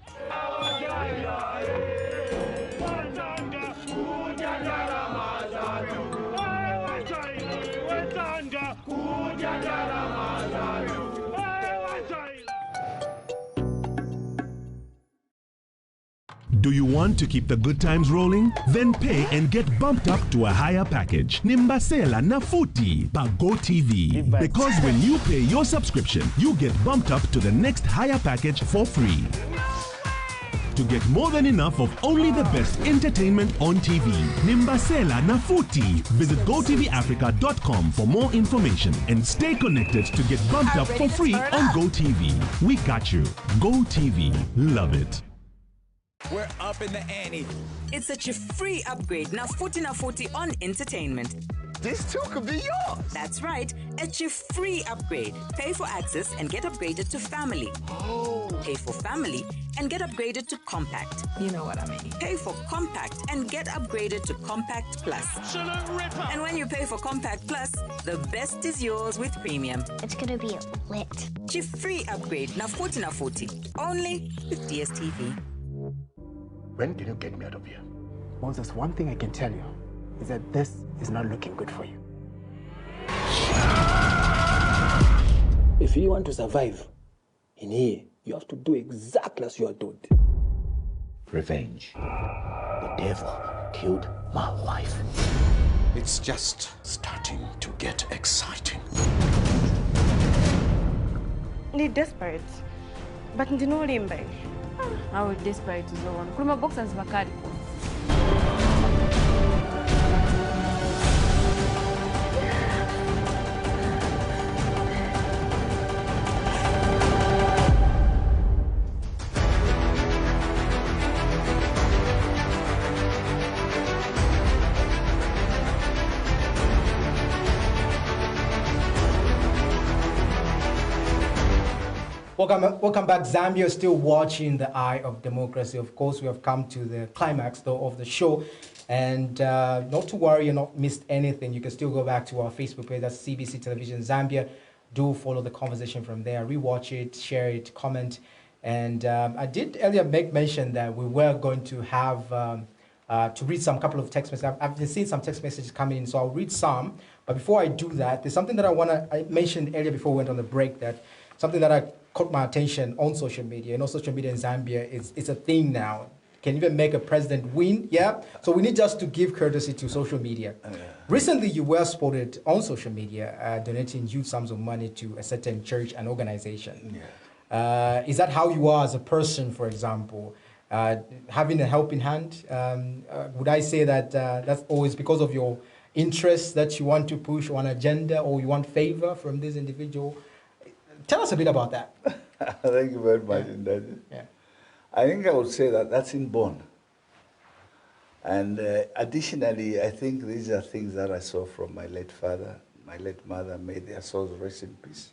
Do you want to keep the good times rolling? Then pay and get bumped up to a higher package. Nimbasela na futi pa GoTV. Because when you pay your subscription, you get bumped up to the next higher package for free. To get more than enough of only the best entertainment on TV. Nimbasela na futi. Visit GoTVAfrica.com for more information and stay connected to get bumped up for free on GoTV. We got you. GoTV. Love it. We're up in the ante. It's such a free upgrade. Now 40 on entertainment. This too could be yours. That's right. It's a free upgrade. Pay for access and get upgraded to family. Oh. Pay for family and get upgraded to compact. You know what I mean. Pay for compact and get upgraded to compact plus. And when you pay for compact plus, the best is yours with premium. It's gonna be lit. It's a free upgrade. Now 40 only with DSTV. When did you get me out of here? Moses, one thing I can tell you is that this is not looking good for you. If you want to survive in here, you have to do exactly as you are told. Revenge. The devil killed my wife. It's just starting to get exciting. Ni desperate. But ndino limbe. I will desperate to go on. Kuluma boxers makari. Welcome back. Zambia is still watching the eye of democracy. Of course, we have come to the climax though of the show. And not to worry, you're not missed anything. You can still go back to our Facebook page. That's CBC Television Zambia. Do follow the conversation from there. Rewatch it, share it, comment. And I did earlier make mention that we were going to have to read some couple of text messages. I've been seeing some text messages coming in, so I'll read some. But before I do that, there's something that I mentioned earlier before we went on the break, that something that I caught my attention on social media. You know, social media in Zambia, it's a thing now. can even make a president win. Yeah. So we need just to give courtesy to social media. Recently, you were spotted on social media donating huge sums of money to a certain church and organization. Is that how you are as a person, for example? Having a helping hand? Would I say that that's always because of your interests that you want to push one agenda or you want favor from this individual? Tell us a bit about that. Thank you very much. Yeah. I think I would say that that's inborn. And additionally, I think these are things that I saw from my late father, my late mother. May their souls rest in peace.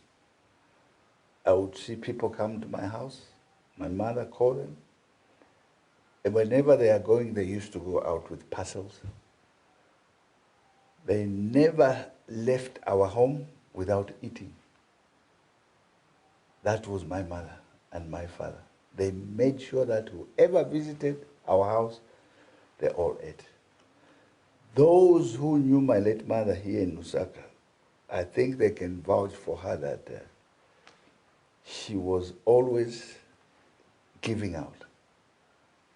I would see people come to my house, my mother call them, and whenever they are going, they used to go out with parcels. They never left our home without eating. That was my mother and my father. They made sure that whoever visited our house, they all ate. Those who knew my late mother here in Lusaka, I think they can vouch for her that she was always giving out,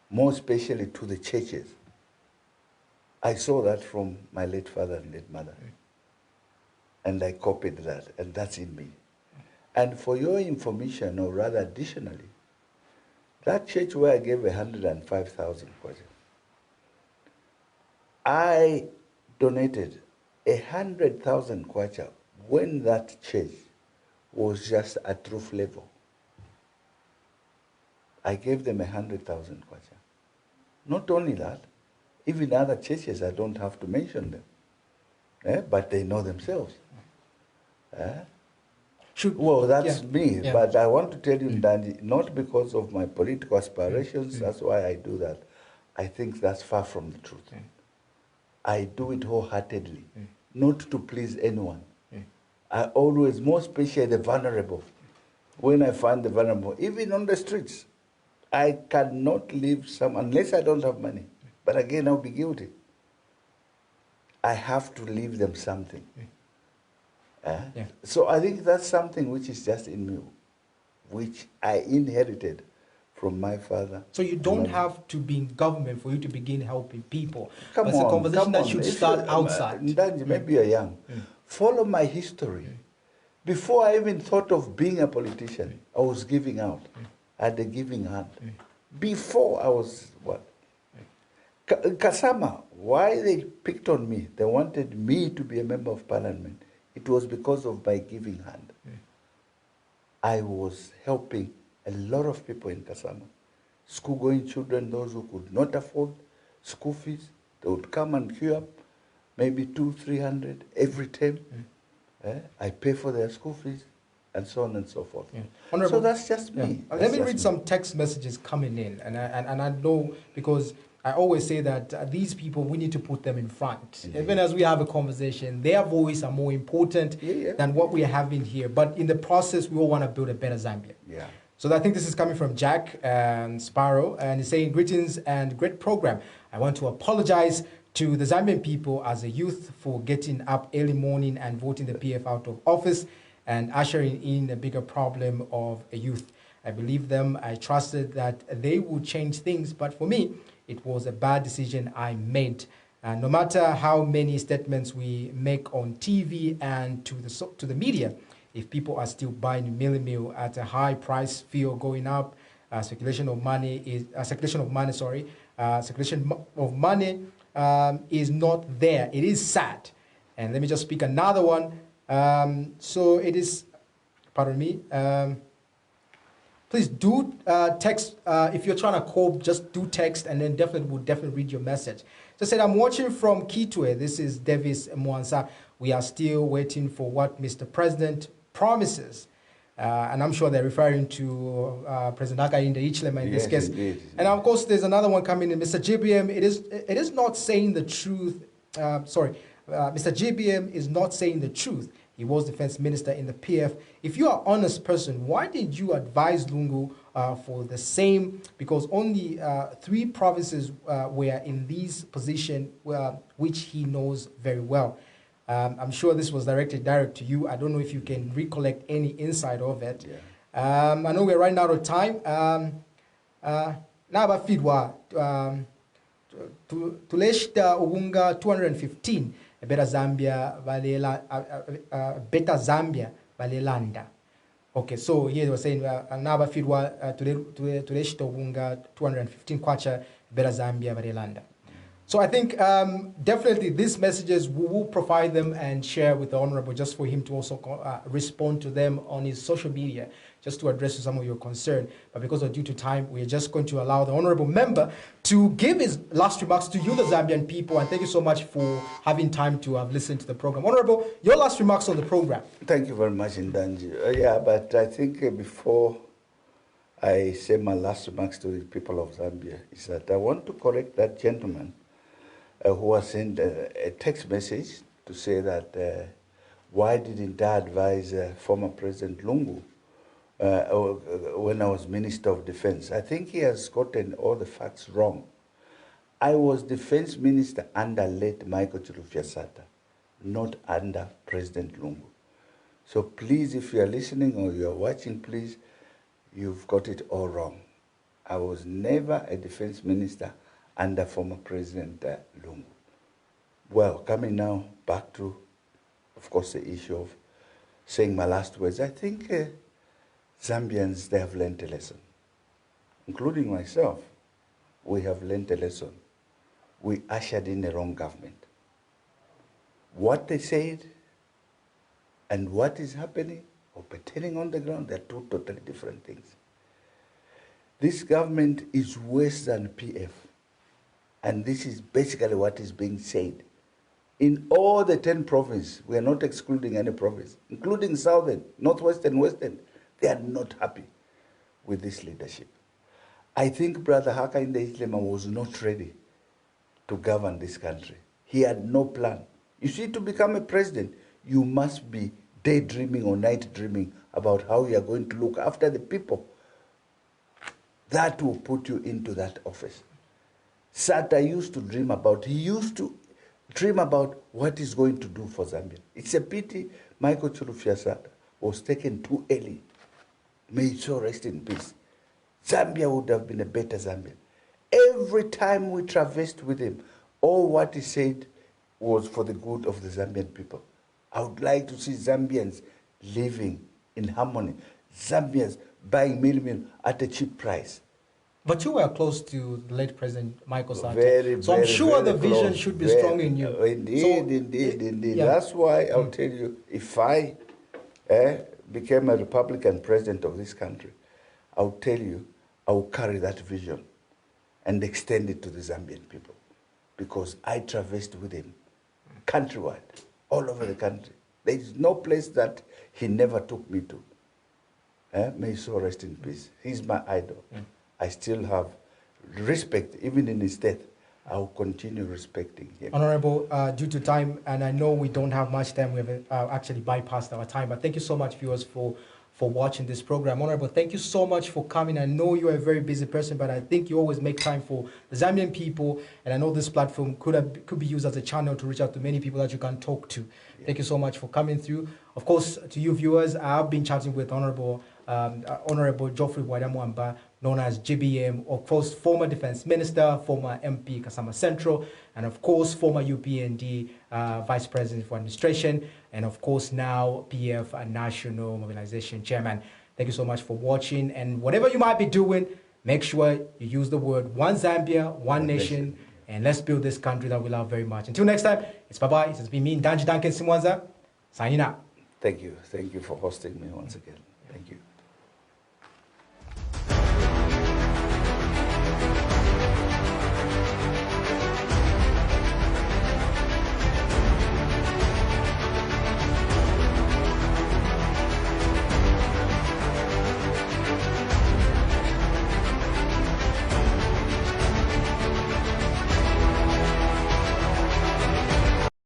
more especially to the churches. I saw that from my late father and late mother. And I copied that, and that's in me. And for your information, or rather additionally, that church where I gave 105,000 kwacha, I donated 100,000 kwacha when that church was just at roof level. I gave them 100,000 kwacha. Not only that, even other churches, I don't have to mention them, but they know themselves. Well, that's me, but I want to tell you, Dandy, not because of my political aspirations, that's why I do that. I think that's far from the truth. I do it wholeheartedly, not to please anyone. I always, more especially the vulnerable, when I find the vulnerable, even on the streets, I cannot leave some, unless I don't have money. But again, I'll be guilty. I have to leave them something. So I think that's something which is just in me, which I inherited from my father. So you don't have to be in government for you to begin helping people. Come It's on, a conversation that should If start outside. Maybe you're young. Follow my history. Before I even thought of being a politician, I was giving out. I had a giving hand. Before I was what? Kasama, why they picked on me? They wanted me to be a member of parliament. It was because of my giving hand. I was helping a lot of people in Kasama. School-going children, those who could not afford school fees, they would come and queue up, maybe 200-300 every term. I pay for their school fees, and so on and so forth. So that's just me. Let me read some text messages coming in, and I know, because I always say that these people, we need to put them in front. Even as we have a conversation, their voice are more important than what we are having here. But in the process, we all want to build a better Zambia. So I think this is coming from Jack and Sparrow, and he's saying, greetings and great program. I want to apologize to the Zambian people as a youth for getting up early morning and voting the PF out of office and ushering in a bigger problem of a youth. I believe them. I trusted that they would change things, but for me, it was a bad decision I made. No matter how many statements we make on TV and to the media, if people are still buying meal at a high price, fuel going up, circulation of money is not there. It is sad. And let me just speak another one. So it is, pardon me. Please do text. If you're trying to call, just do text, and then we'll definitely read your message. So I said, I'm watching from Kitwe. This is Davis Mwansa. We are still waiting for what Mr. President promises. And I'm sure they're referring to President Hakainde Hichilema in this case. Indeed. And of course, there's another one coming in. Mr. GBM, it is not saying the truth. Mr. GBM is not saying the truth. He was defense minister in the PF. If you are an honest person, why did you advise Lungu for the same? Because only 3 provinces were in this position, which he knows very well. I'm sure this was directed direct to you. I don't know if you can recollect any insight of it. I know we're running out of time. nabafirwa tuleshta ubunga 215 beta Zambia balelanda. Okay, so here they were saying nabafirwa tuleshta ubunga 215 kwacha beta Zambia balelanda. So I think definitely these messages we will provide them and share with the Honorable just for him to also respond to them on his social media, just to address some of your concern. But because of due to time, we are just going to allow the Honorable member to give his last remarks to you, the Zambian people. And thank you so much for having time to have listened to the program. Honorable, your last remarks on the program. Thank you very much, Ndanji. Yeah, but I think before I say my last remarks to the people of Zambia, is that I want to correct that gentleman who was sent a text message to say that why didn't I advise former President Lungu when I was Minister of Defense? I think he has gotten all the facts wrong. I was Defense Minister under late Michael Chilufya-Sata, not under President Lungu. So please, if you are listening or you are watching, please, you've got it all wrong. I was never a Defense Minister under former President Lungu. Well, coming now back to, of course, the issue of saying my last words, I think Zambians, they have learned a lesson, including myself. We have learned a lesson. We ushered in the wrong government. What they said and what is happening or pertaining on the ground, they're two totally different things. This government is worse than PF. And this is basically what is being said. In all the 10 provinces, we are not excluding any province, including Southern, Northwestern, Western. They are not happy with this leadership. I think Brother Hakainde Hichilema was not ready to govern this country. He had no plan. You see, to become a president, you must be daydreaming or night dreaming about how you are going to look after the people. That will put you into that office. Sata used to dream about, he used to dream about what he's going to do for Zambia. It's a pity Michael Chilufya-Sata was taken too early. May he so rest in peace. Zambia would have been a better Zambia. Every time we traversed with him, all what he said was for the good of the Zambian people. I would like to see Zambians living in harmony. Zambians buying meal at a cheap price. But you were close to the late President Michael Sata. So I'm sure the vision should be strong in you. Indeed. Yeah. That's why I'll tell you, if I became a Republican president of this country, I'll tell you, I will carry that vision and extend it to the Zambian people. Because I traversed with him countrywide, all over the country. There is no place that he never took me to. May he so rest in peace. He's my idol. I still have respect, even in his death. I will continue respecting him. Honorable, due to time, and I know we don't have much time, we have actually bypassed our time, but thank you so much, viewers, for watching this program. Honorable, thank you so much for coming. I know you're a very busy person, but I think you always make time for the Zambian people, and I know this platform could be used as a channel to reach out to many people that you can talk to. Yeah. Thank you so much for coming through. Of course, to you viewers, I've been chatting with Honorable Geoffrey Wadamwamba, known as GBM, of course, former Defense Minister, former MP Kasama Central, and of course, former UPND Vice President for Administration, and of course, now PF National Mobilization Chairman. Thank you so much for watching, and whatever you might be doing, make sure you use the word One Zambia, One Nation, and let's build this country that we love very much. Until next time, it's bye-bye. It's been me, Danji Duncan Simwanza, signing out. Thank you. Thank you for hosting me once again. Thank you.